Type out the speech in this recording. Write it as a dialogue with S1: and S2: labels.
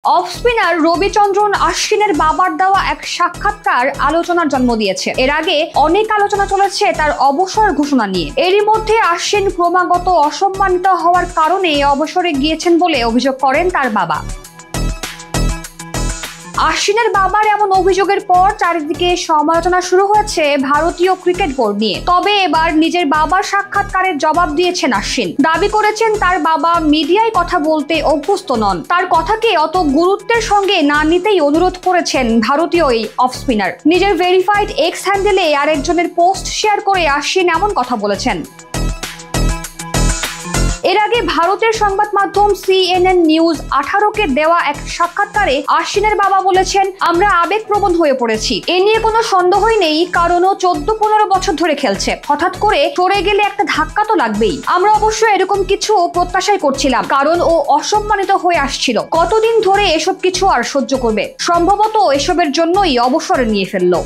S1: Off spinner Ravichandran অশ্বিনের বাবার দেওয়া এক সাক্ষাৎকার আলোচনার জন্ম দিয়েছে। এর আগে অনেক আলোচনা চলেছে তার অবসর ঘোষণা নিয়ে। এরই মধ্যে অশ্বিন ক্রমাগত অসম্মানিত হওয়ার কারণে অবসরে গিয়েছেন বলে অভিযোগ করেন তার বাবা। অশ্বিনের বাবার এমন অভিযোগের পর চারিদিকে সমালোচনা শুরু হয়েছে ভারতীয় ক্রিকেট বোর্ড নিয়ে। তবে এবার নিজের বাবার সাক্ষাৎকারের জবাব দিয়েছেন অশ্বিন। দাবি করেছেন তার বাবা মিডিয়ায় কথা বলতে অভ্যস্ত নন, তার কথাকে অত গুরুত্বের সঙ্গে না নিতেই অনুরোধ করেছেন ভারতীয় এই অফ স্পিনার। নিজের ভেরিফাইড এক্স হ্যান্ডেলে আরেকজনের পোস্ট শেয়ার করে অশ্বিন এমন কথা বলেছেন। এর আগে ভারতের সংবাদ মাধ্যম CNN নিউজ 18কে দেওয়া এক সাক্ষাৎকারে অশ্বিনের বাবা বলেছেন, আমরা আবেগপ্রবণ হয়ে পড়েছি। এ নিয়ে কোনো সন্দেহই নেই, কারণ ও 14-15 বছর ধরে খেলছে। হঠাৎ করে সরে গেলে একটা ধাক্কা তো লাগবেই। আমরা অবশ্য এরকম কিছু প্রত্যাশাই করছিলাম, কারণ ও অসম্মানিত হয়ে আসছিল। কতদিন ধরে এসব কিছু আর সহ্য করবে? সম্ভবত এসবের জন্যই অবসরে নিয়ে ফেললো।